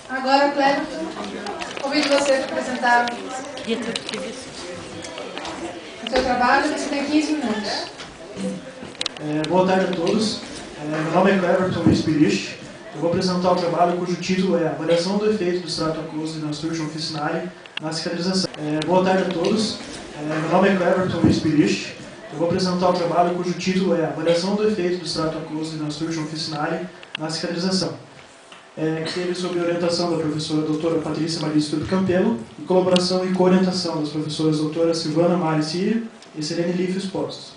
Agora, Cleverton, convido você para apresentar o seu trabalho. Você tem 15 minutos. Boa tarde a todos. Meu nome é Cleverton Luiz Pirich. Eu vou apresentar o trabalho cujo título é Avaliação do efeito do extrato aquoso na Nasturtium officinale na cicatrização. Boa tarde a todos. Meu nome é Cleverton Luiz Pirich. Eu vou apresentar o trabalho cujo título é Avaliação do efeito do extrato aquoso na Nasturtium officinale na cicatrização. Que teve sob orientação da professora doutora Patrícia Maria Stup Campelo e colaboração e co-orientação das professoras doutora Silvana Mari Sírio e Serene Lífio Expostos.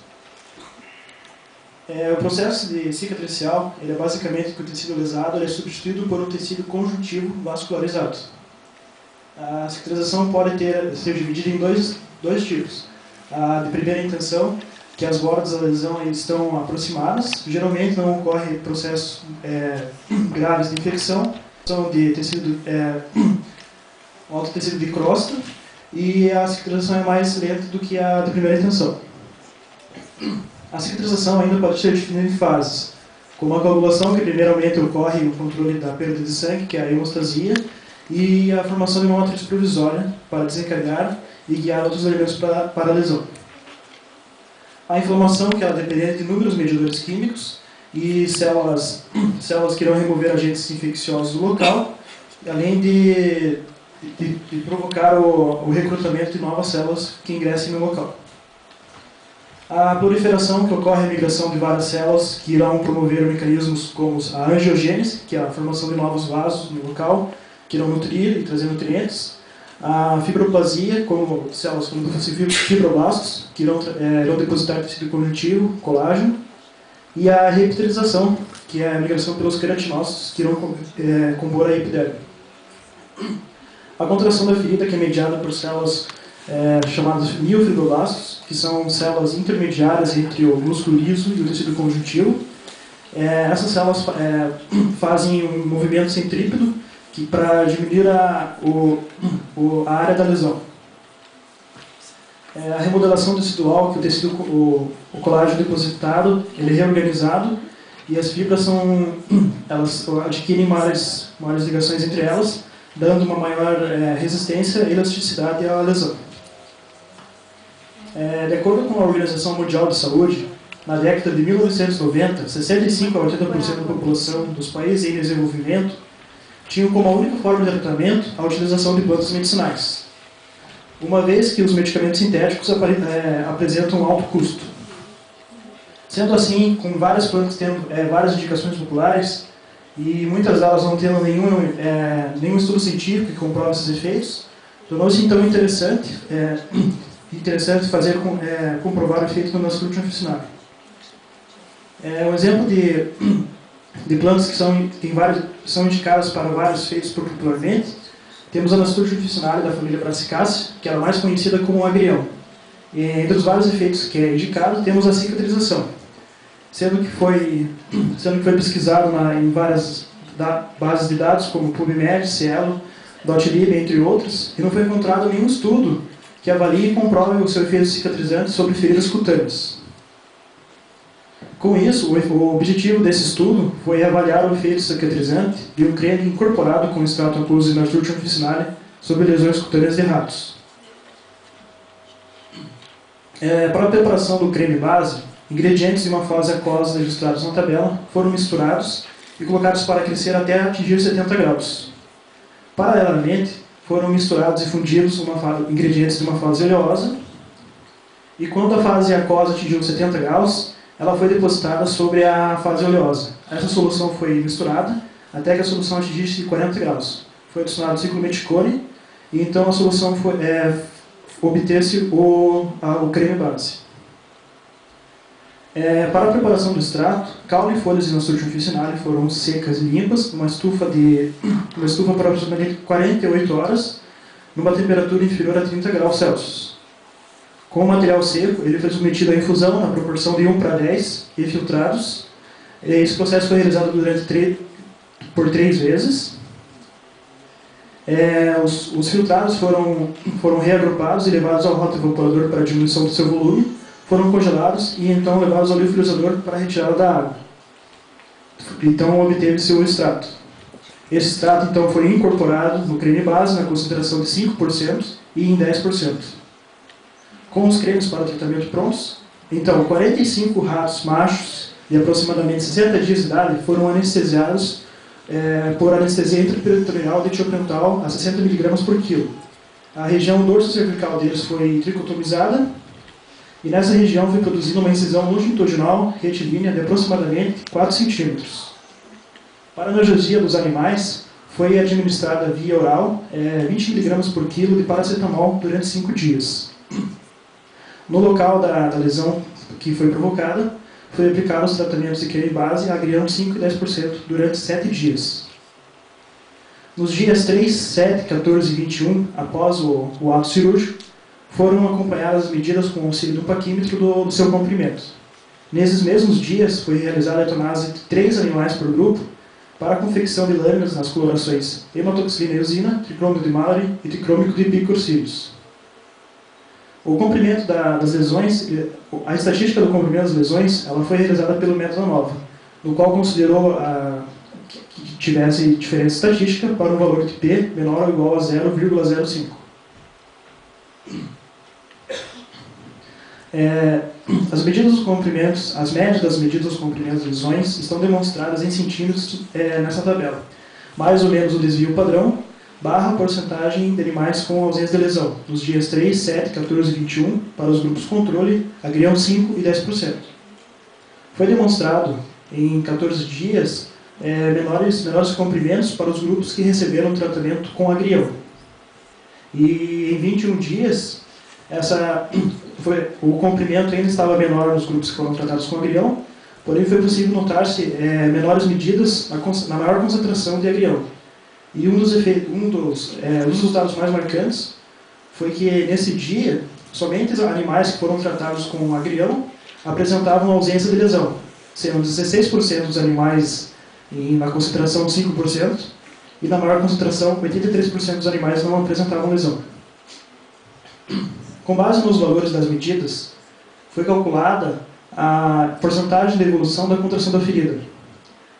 O processo de cicatricial ele é basicamente que o tecido lesado ele é substituído por um tecido conjuntivo vascularizado. A cicatrização pode ser dividida em dois tipos. A de primeira intenção, que as bordas da lesão estão aproximadas, geralmente não ocorre processos graves de infecção, são de tecido, alto tecido de crosta, e a cicatrização é mais lenta do que a de primeira intenção. A cicatrização ainda pode ser definida em fases, como a coagulação, que primeiramente ocorre no controle da perda de sangue, que é a hemostasia, e a formação de uma matriz provisória para desencadear e guiar outros elementos para a lesão. A inflamação, que ela depende de inúmeros medidores químicos e células que irão remover agentes infecciosos do local, além de provocar o recrutamento de novas células que ingressem no local. A proliferação, que ocorre a migração de várias células que irão promover mecanismos como a angiogênese, que é a formação de novos vasos no local, que irão nutrir e trazer nutrientes. A fibroplasia, como células como fibroblastos, que irão depositar tecido conjuntivo, colágeno. E a reepitelização, que é a migração pelos queratinócitos, que irão compor a epiderme. A contração da ferida, que é mediada por células chamadas miofibroblastos, que são células intermediárias entre o músculo liso e o tecido conjuntivo. Essas células fazem um movimento centrípedo para diminuir a área da lesão. A remodelação tecidual, que o colágeno depositado ele é reorganizado e as fibras elas adquirem maiores ligações entre elas, dando uma maior resistência e elasticidade à lesão. De acordo com a Organização Mundial de Saúde, na década de 1990, 65% a 80% da população dos países em desenvolvimento tinham como a única forma de tratamento a utilização de plantas medicinais, uma vez que os medicamentos sintéticos apresentam um alto custo. Sendo assim, com várias plantas tendo várias indicações populares, e muitas delas não tendo nenhum estudo científico que comprove esses efeitos, tornou-se então interessante comprovar o efeito do Nasturtium officinale. Um exemplo de plantas que são indicadas para vários efeitos popularmente, temos a Nasturtium officinale da família Brassicácea, que é a mais conhecida como o agrião. E entre os vários efeitos que é indicado, temos a cicatrização, sendo que foi pesquisado em várias bases de dados, como PubMed, Cielo, Doclib, entre outros, e não foi encontrado nenhum estudo que avalie e comprove o seu efeito cicatrizante sobre feridas cutâneas. Com isso, o objetivo desse estudo foi avaliar o efeito cicatrizante de um creme incorporado com extrato aquoso de Nasturtium officinale sobre lesões cutâneas de ratos. Para a preparação do creme base, ingredientes de uma fase aquosa registrados na tabela foram misturados e colocados para crescer até atingir 70 graus. Paralelamente, foram misturados e fundidos ingredientes de uma fase oleosa, e quando a fase aquosa atingiu 70 graus, ela foi depositada sobre a fase oleosa. Essa solução foi misturada até que a solução atingisse 40 graus. Foi adicionado ciclometicone e então a solução obteve-se o creme base. Para a preparação do extrato, caule e folhas de Nasturtium officinale foram secas e limpas numa estufa por aproximadamente 48 horas, numa temperatura inferior a 30 graus Celsius. Com o material seco, ele foi submetido à infusão na proporção de 1:10 e filtrados. Esse processo foi realizado por 3 vezes. Os filtrados foram reagrupados e levados ao rotoevaporador para diminuição do seu volume, foram congelados e então levados ao liofilizador para retirada da água. Então obteve-se o extrato. Esse extrato, então, foi incorporado no creme base na concentração de 5% e em 10%. Com os cremes para o tratamento prontos, então, 45 ratos machos de aproximadamente 60 dias de idade foram anestesiados por anestesia intraperitoneal de tiopental a 60 mg por quilo. A região dorso-cervical deles foi tricotomizada e nessa região foi produzida uma incisão longitudinal retilínea de aproximadamente 4 cm. Para a analgesia dos animais, foi administrada via oral 20 mg por quilo de paracetamol durante 5 dias. No local da lesão que foi provocada, foi aplicado os tratamentos de creme base agregando 5 e 10% durante 7 dias. Nos dias 3, 7, 14 e 21, após o ato cirúrgico, foram acompanhadas as medidas com o auxílio do paquímetro do seu comprimento. Nesses mesmos dias, foi realizada a eutanase de 3 animais por grupo para a confecção de lâminas nas colorações hematoxilina e eosina, tricrômico de Mallory e tricrômico de Bicurcílios. O comprimento das lesões, a estatística do comprimento das lesões, ela foi realizada pelo método ANOVA, no qual considerou que tivesse diferença estatística para um valor de P menor ou igual a 0,05. As medidas dos comprimentos, as médias das medidas dos comprimentos das lesões estão demonstradas em centímetros nessa tabela. Mais ou menos o desvio padrão, barra porcentagem de animais com ausência de lesão, nos dias 3, 7, 14 e 21, para os grupos controle, agrião 5 e 10%. Foi demonstrado em 14 dias menores comprimentos para os grupos que receberam tratamento com agrião. E em 21 dias, o comprimento ainda estava menor nos grupos que foram tratados com agrião, porém foi possível notar-se menores medidas na maior concentração de agrião. E um dos resultados mais marcantes foi que, nesse dia, somente os animais que foram tratados com agrião apresentavam ausência de lesão, sendo 16% dos animais na concentração de 5% e na maior concentração, 83% dos animais não apresentavam lesão. Com base nos valores das medidas, foi calculada a porcentagem de evolução da contração da ferida,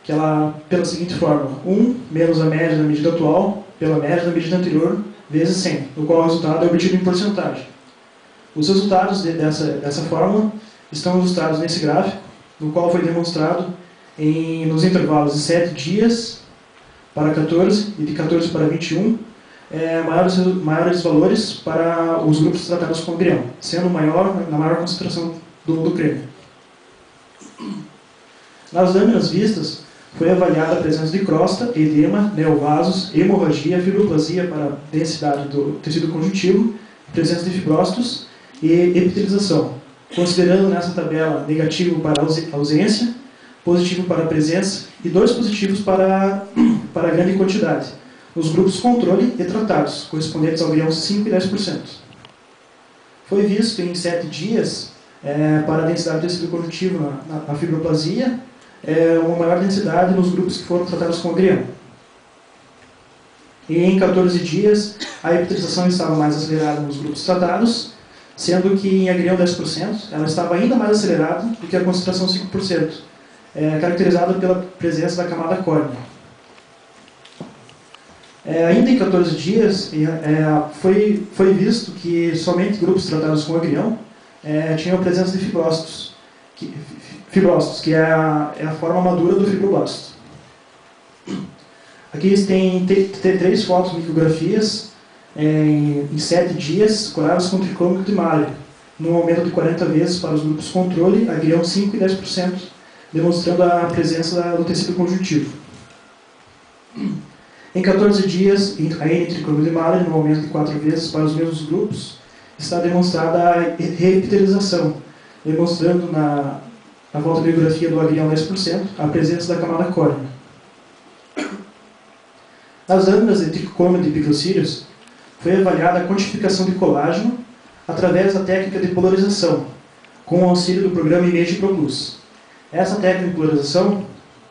que ela, pela seguinte forma: 1 menos a média da medida atual pela média da medida anterior vezes 100, no qual o resultado é obtido em porcentagem. Os resultados dessa fórmula estão ilustrados nesse gráfico, no qual foi demonstrado nos intervalos de 7 dias para 14 e de 14 para 21, maiores valores para os grupos tratados com agrião, sendo na maior concentração do creme. Nas lâminas vistas, foi avaliada a presença de crosta, edema, neovasos, hemorragia, fibroplasia para a densidade do tecido conjuntivo, presença de fibrócitos e epitelização, considerando nessa tabela negativo para a ausência, positivo para a presença e 2 positivos para a grande quantidade, nos grupos controle e tratados, correspondentes ao agrião 5 e 10%. Foi visto em 7 dias, para a densidade do tecido conjuntivo na fibroplasia, uma maior densidade nos grupos que foram tratados com agrião. E em 14 dias, a epitelização estava mais acelerada nos grupos tratados, sendo que em agrião 10%, ela estava ainda mais acelerada do que a concentração 5%, caracterizada pela presença da camada córnea. Ainda em 14 dias, foi visto que somente grupos tratados com agrião tinham a presença de fibrócitos, que é a forma madura do fibroblasto. Aqui tem 3 fotos micrografias em 7 dias, curadas com tricrômico de Mallory, num aumento de 40 vezes para os grupos controle, agrião 5 e 10%, demonstrando a presença do tecido conjuntivo. Em 14 dias, ainda em tricrômico de Mallory, num aumento de 4 vezes para os mesmos grupos, está demonstrada a reepitelização, demonstrando na fotobiografia do agrião 10% a presença da camada córnea. Nas lâminas de tricômio de Bicurcílios, foi avaliada a quantificação de colágeno através da técnica de polarização, com o auxílio do programa Image ProPlus. Essa técnica de polarização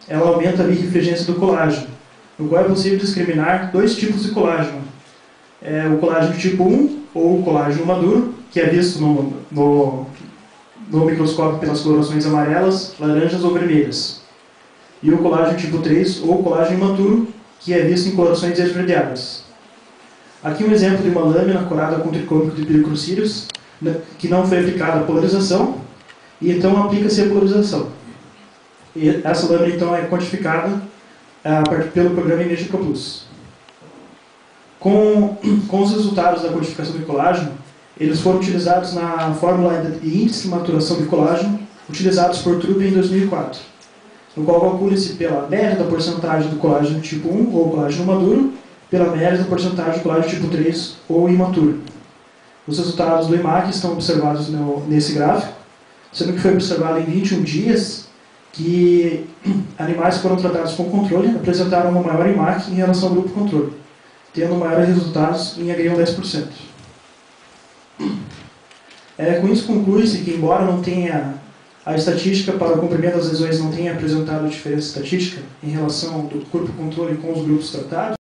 ela aumenta a birrefringência do colágeno, no qual é possível discriminar 2 tipos de colágeno. O colágeno tipo 1, ou o colágeno maduro, que é visto no microscópio pelas colorações amarelas, laranjas ou vermelhas. E o colágeno tipo 3, ou colágeno imaturo, que é visto em colorações esverdeadas. Aqui um exemplo de uma lâmina corada com tricômico de pirocrucídeos, que não foi aplicada a polarização, e então aplica-se a polarização. E essa lâmina então é quantificada pelo programa Energica Plus. Com os resultados da quantificação de colágeno, eles foram utilizados na fórmula de índice de maturação de colágeno, utilizados por Truby em 2004, no qual calcula-se pela média da porcentagem do colágeno tipo 1, ou colágeno maduro, pela média da porcentagem do colágeno tipo 3, ou imaturo. Os resultados do IMAC estão observados nesse gráfico, sendo que foi observado em 21 dias que animais que foram tratados com controle apresentaram uma maior IMAC em relação ao grupo controle, tendo maiores resultados em agregam 10%. Com isso conclui-se que, embora não tenha a estatística para o comprimento das lesões não tenha apresentado diferença estatística em relação do corpo controle com os grupos tratados,